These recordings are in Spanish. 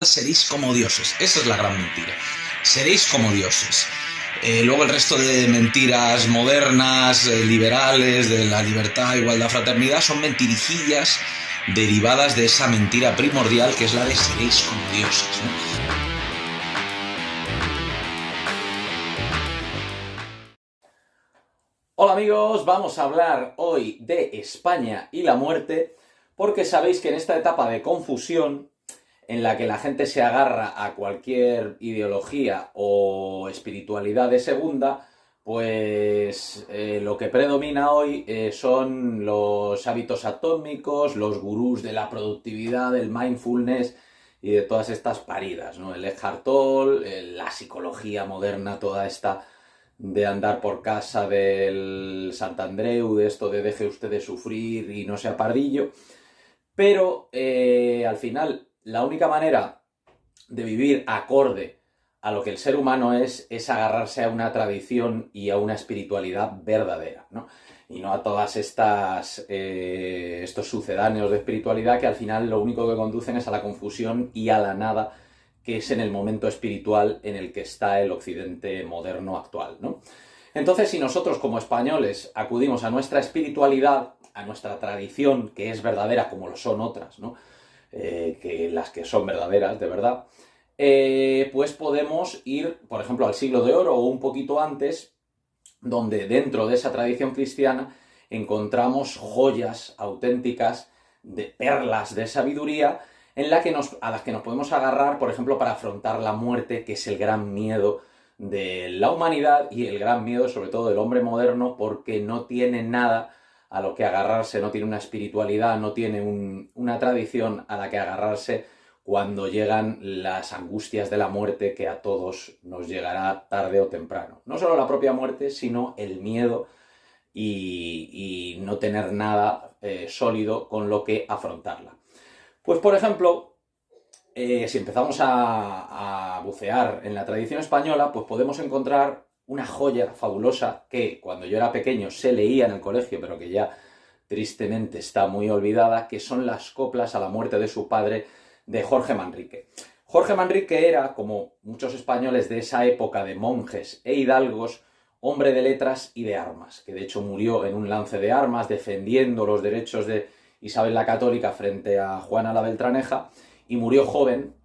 seréis como dioses. Esa es la gran mentira. Seréis como dioses. Luego el resto de mentiras modernas, liberales, de la libertad, igualdad, fraternidad, son mentirijillas derivadas de esa mentira primordial que es la de seréis como dioses, ¿no? Hola amigos, vamos a hablar hoy de España y la muerte, porque sabéis que en esta etapa de confusión, en la que la gente se agarra a cualquier ideología o espiritualidad de segunda, pues lo que predomina hoy son los hábitos atómicos, los gurús de la productividad, del mindfulness y de todas estas paridas, ¿no? El Eckhart Tolle, la psicología moderna, toda esta de andar por casa del Santandreu, de esto de deje usted de sufrir y no sea pardillo. Pero al final, la única manera de vivir acorde a lo que el ser humano es agarrarse a una tradición y a una espiritualidad verdadera, ¿no? Y no a todas estos sucedáneos de espiritualidad que al final lo único que conducen es a la confusión y a la nada, que es en el momento espiritual en el que está el occidente moderno actual, ¿no? Entonces, si nosotros como españoles acudimos a nuestra espiritualidad, a nuestra tradición, que es verdadera como lo son otras, ¿no? Que las que son verdaderas, de verdad, pues podemos ir, por ejemplo, al Siglo de Oro o un poquito antes, donde dentro de esa tradición cristiana encontramos joyas auténticas de perlas de sabiduría a las que nos podemos agarrar, por ejemplo, para afrontar la muerte, que es el gran miedo de la humanidad y el gran miedo sobre todo del hombre moderno, porque no tiene nada a lo que agarrarse, no tiene una espiritualidad, no tiene una tradición a la que agarrarse cuando llegan las angustias de la muerte, que a todos nos llegará tarde o temprano. No solo la propia muerte, sino el miedo y no tener nada sólido con lo que afrontarla. Pues por ejemplo, si empezamos a bucear en la tradición española, pues podemos encontrar una joya fabulosa que cuando yo era pequeño se leía en el colegio, pero que ya tristemente está muy olvidada, que son las coplas a la muerte de su padre de Jorge Manrique. Jorge Manrique era, como muchos españoles de esa época de monjes e hidalgos, hombre de letras y de armas, que de hecho murió en un lance de armas defendiendo los derechos de Isabel la Católica frente a Juana la Beltraneja, y murió joven.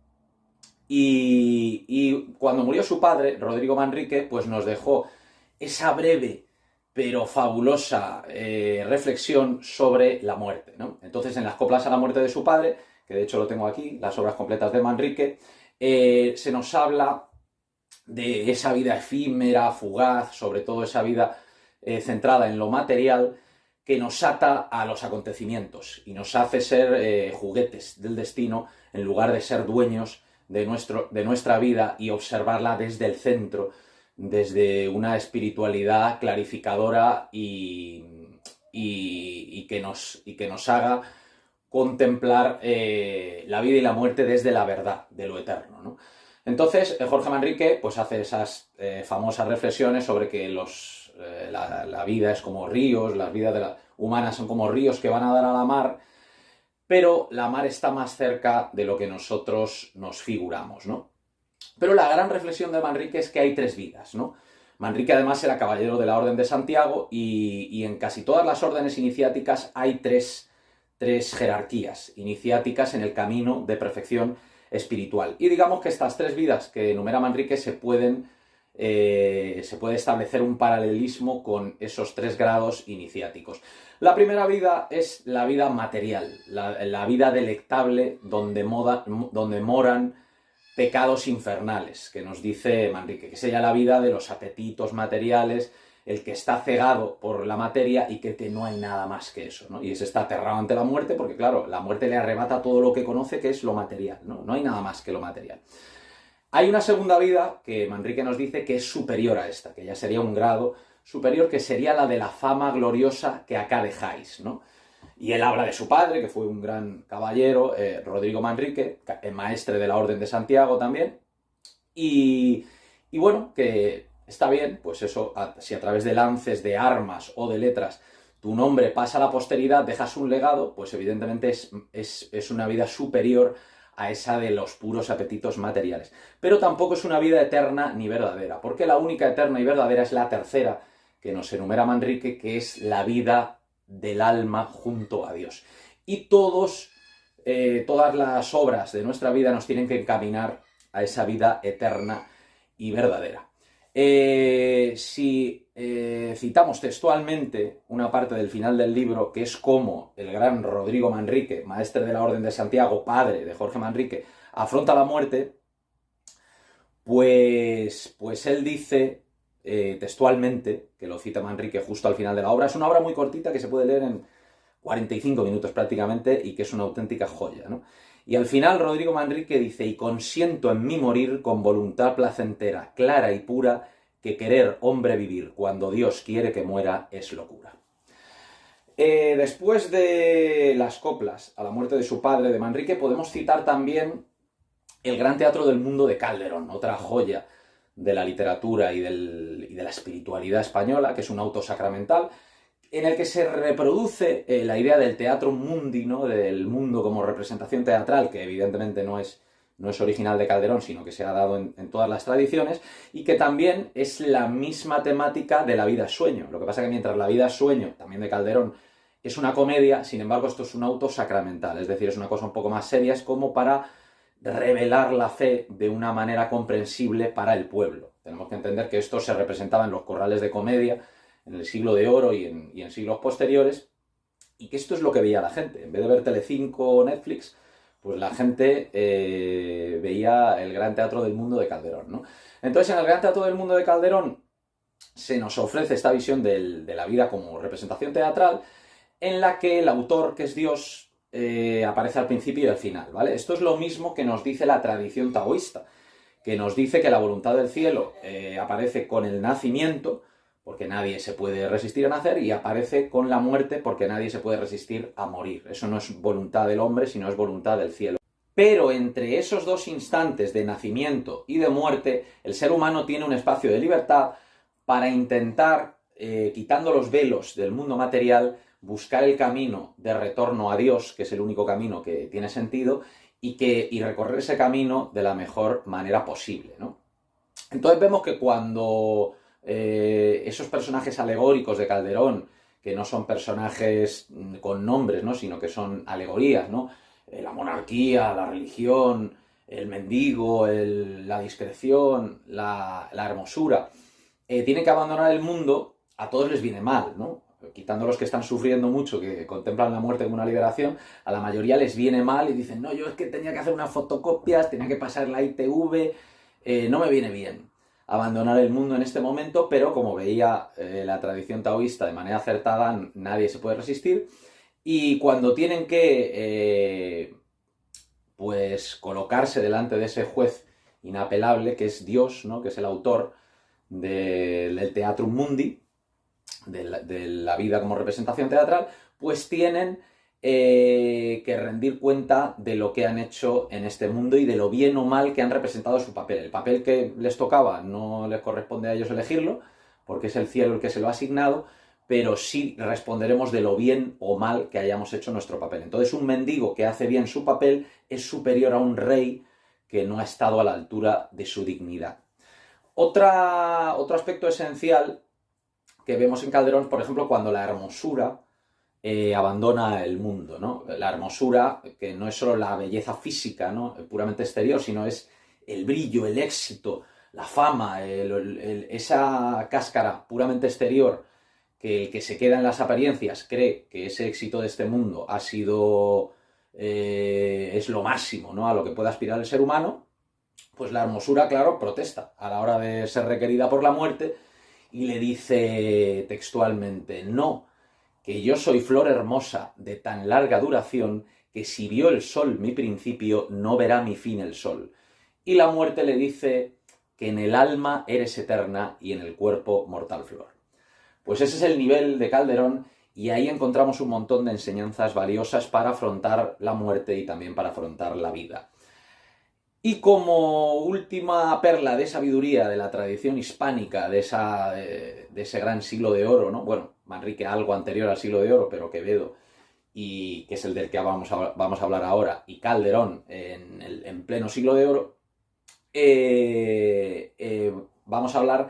Y cuando murió su padre, Rodrigo Manrique, pues nos dejó esa breve pero fabulosa reflexión sobre la muerte, ¿no? Entonces, en las coplas a la muerte de su padre, que de hecho lo tengo aquí, las obras completas de Manrique, se nos habla de esa vida efímera, fugaz, sobre todo esa vida centrada en lo material, que nos ata a los acontecimientos y nos hace ser juguetes del destino en lugar de ser dueños de nuestra vida y observarla desde el centro, desde una espiritualidad clarificadora y que nos haga contemplar la vida y la muerte desde la verdad de lo eterno, ¿no? Entonces, Jorge Manrique pues hace esas famosas reflexiones sobre que la vida es como ríos, las vidas humanas son como ríos que van a dar a la mar, pero la mar está más cerca de lo que nosotros nos figuramos, ¿no? Pero la gran reflexión de Manrique es que hay tres vidas, ¿no? Manrique además era caballero de la Orden de Santiago y en casi todas las órdenes iniciáticas hay tres jerarquías iniciáticas en el camino de perfección espiritual. Y digamos que estas tres vidas que enumera Manrique se puede establecer un paralelismo con esos tres grados iniciáticos. La primera vida es la vida material, la vida delectable donde moran pecados infernales, que nos dice Manrique, que sería la vida de los apetitos materiales, el que está cegado por la materia y que no hay nada más que eso, ¿no? Y ese está aterrado ante la muerte porque, claro, la muerte le arrebata todo lo que conoce, que es lo material, ¿no? No hay nada más que lo material. Hay una segunda vida que Manrique nos dice que es superior a esta, que ya sería un grado superior, que sería la de la fama gloriosa que acá dejáis, ¿no? Y él habla de su padre, que fue un gran caballero, Rodrigo Manrique, maestre de la Orden de Santiago también, y bueno, que está bien, pues eso, si a través de lances, de armas o de letras tu nombre pasa a la posteridad, dejas un legado, pues evidentemente es una vida superior a esa de los puros apetitos materiales. Pero tampoco es una vida eterna ni verdadera, porque la única eterna y verdadera es la tercera que nos enumera Manrique, que es la vida del alma junto a Dios. Y todas las obras de nuestra vida nos tienen que encaminar a esa vida eterna y verdadera. Si citamos textualmente una parte del final del libro, que es como el gran Rodrigo Manrique, maestre de la Orden de Santiago, padre de Jorge Manrique, afronta la muerte, pues él dice textualmente, que lo cita Manrique justo al final de la obra, es una obra muy cortita que se puede leer en 45 minutos prácticamente y que es una auténtica joya, ¿no? Y al final Rodrigo Manrique dice: y consiento en mí morir con voluntad placentera, clara y pura, que querer hombre vivir cuando Dios quiere que muera es locura. Después de las coplas a la muerte de su padre, de Manrique, podemos citar también el Gran Teatro del Mundo de Calderón, otra joya de la literatura y de la espiritualidad española, que es un auto sacramental, en el que se reproduce la idea del teatro mundi, ¿no? Del mundo como representación teatral, que evidentemente no es original de Calderón, sino que se ha dado en todas las tradiciones, y que también es la misma temática de la vida sueño. Lo que pasa es que mientras la vida sueño, también de Calderón, es una comedia, sin embargo esto es un auto sacramental, es decir, es una cosa un poco más seria, es como para revelar la fe de una manera comprensible para el pueblo. Tenemos que entender que esto se representaba en los corrales de comedia, en el siglo de oro y en siglos posteriores, y que esto es lo que veía la gente. En vez de ver Telecinco o Netflix, pues la gente veía el Gran Teatro del Mundo de Calderón, ¿no? Entonces, en el Gran Teatro del Mundo de Calderón se nos ofrece esta visión de la vida como representación teatral, en la que el autor, que es Dios, aparece al principio y al final, ¿vale? Esto es lo mismo que nos dice la tradición taoísta, que nos dice que la voluntad del cielo aparece con el nacimiento, porque nadie se puede resistir a nacer, y aparece con la muerte, porque nadie se puede resistir a morir. Eso no es voluntad del hombre, sino es voluntad del cielo. Pero entre esos dos instantes de nacimiento y de muerte, el ser humano tiene un espacio de libertad para intentar, quitando los velos del mundo material, buscar el camino de retorno a Dios, que es el único camino que tiene sentido, y recorrer ese camino de la mejor manera posible, ¿no? Entonces vemos que cuando esos personajes alegóricos de Calderón, que no son personajes con nombres, ¿no? Sino que son alegorías, ¿no? La monarquía, la religión, el mendigo, la discreción, la hermosura, tienen que abandonar el mundo, a todos les viene mal, ¿no? Quitando los que están sufriendo mucho, que contemplan la muerte como una liberación, a la mayoría les viene mal y dicen: no, yo es que tenía que hacer unas fotocopias, tenía que pasar la ITV, no me viene bien abandonar el mundo en este momento, pero como veía la tradición taoísta de manera acertada, nadie se puede resistir, y cuando tienen que pues colocarse delante de ese juez inapelable, que es Dios, ¿no? Que es el autor del Teatrum Mundi, de la vida como representación teatral, pues tienen que rendir cuenta de lo que han hecho en este mundo y de lo bien o mal que han representado su papel. El papel que les tocaba no les corresponde a ellos elegirlo, porque es el cielo el que se lo ha asignado, pero sí responderemos de lo bien o mal que hayamos hecho nuestro papel. Entonces, un mendigo que hace bien su papel es superior a un rey que no ha estado a la altura de su dignidad. Otro aspecto esencial que vemos en Calderón, por ejemplo, cuando la hermosura abandona el mundo, ¿no? La hermosura, que no es solo la belleza física, ¿no? Puramente exterior, sino es el brillo, el éxito, la fama, esa cáscara puramente exterior, que el que se queda en las apariencias cree que ese éxito de este mundo ha sido es lo máximo, ¿no? A lo que puede aspirar el ser humano. Pues la hermosura, claro, protesta a la hora de ser requerida por la muerte y le dice textualmente: no, que yo soy flor hermosa de tan larga duración, que si vio el sol mi principio, no verá mi fin el sol. Y la muerte le dice que en el alma eres eterna y en el cuerpo mortal flor. Pues ese es el nivel de Calderón, y ahí encontramos un montón de enseñanzas valiosas para afrontar la muerte y también para afrontar la vida. Y como última perla de sabiduría de la tradición hispánica, de ese gran siglo de oro, ¿no? Bueno, Manrique algo anterior al siglo de oro, pero Quevedo y que es el del que vamos a hablar ahora, y Calderón en pleno siglo de oro, vamos a hablar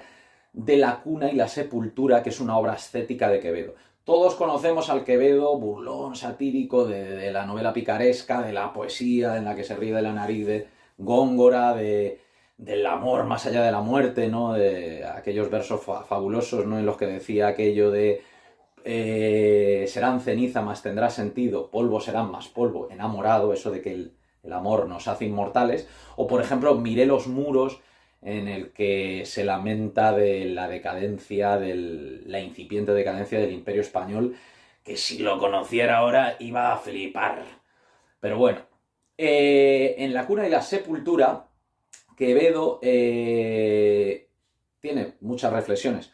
de La cuna y la sepultura, que es una obra ascética de Quevedo. Todos conocemos al Quevedo burlón, satírico, de la novela picaresca, de la poesía en la que se ríe de la nariz de Góngora, del amor más allá de la muerte, ¿no? De aquellos versos fabulosos, ¿no? En los que decía aquello de serán ceniza, más tendrá sentido, polvo serán más polvo, enamorado, eso de que el amor nos hace inmortales. O, por ejemplo, Miré los muros, en el que se lamenta de la decadencia, de la incipiente decadencia del Imperio Español, que si lo conociera ahora iba a flipar. Pero bueno, en La cuna y la sepultura, Quevedo tiene muchas reflexiones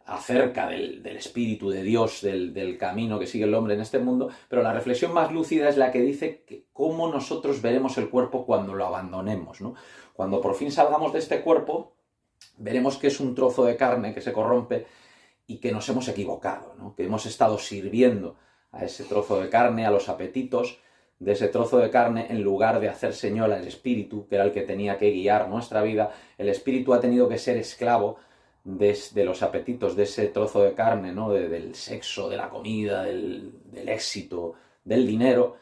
acerca del espíritu de Dios, del camino que sigue el hombre en este mundo, pero la reflexión más lúcida es la que dice que cómo nosotros veremos el cuerpo cuando lo abandonemos, ¿no? Cuando por fin salgamos de este cuerpo, veremos que es un trozo de carne que se corrompe y que nos hemos equivocado, ¿no? Que hemos estado sirviendo a ese trozo de carne, a los apetitos de ese trozo de carne, en lugar de hacer señor al espíritu, que era el que tenía que guiar nuestra vida. El espíritu ha tenido que ser esclavo de los apetitos, de ese trozo de carne, ¿no? Del sexo, de la comida, del éxito, del dinero.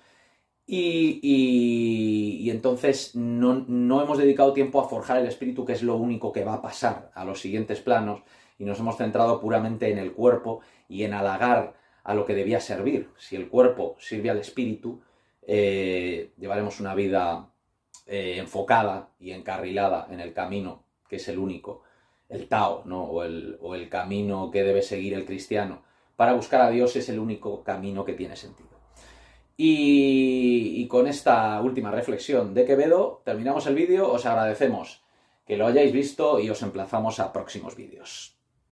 Y entonces no hemos dedicado tiempo a forjar el espíritu, que es lo único que va a pasar a los siguientes planos, y nos hemos centrado puramente en el cuerpo y en halagar a lo que debía servir. Si el cuerpo sirve al espíritu, llevaremos una vida enfocada y encarrilada en el camino, que es el único, el Tao, ¿no? o el camino que debe seguir el cristiano. Para buscar a Dios es el único camino que tiene sentido. Y con esta última reflexión de Quevedo terminamos el vídeo. Os agradecemos que lo hayáis visto y os emplazamos a próximos vídeos.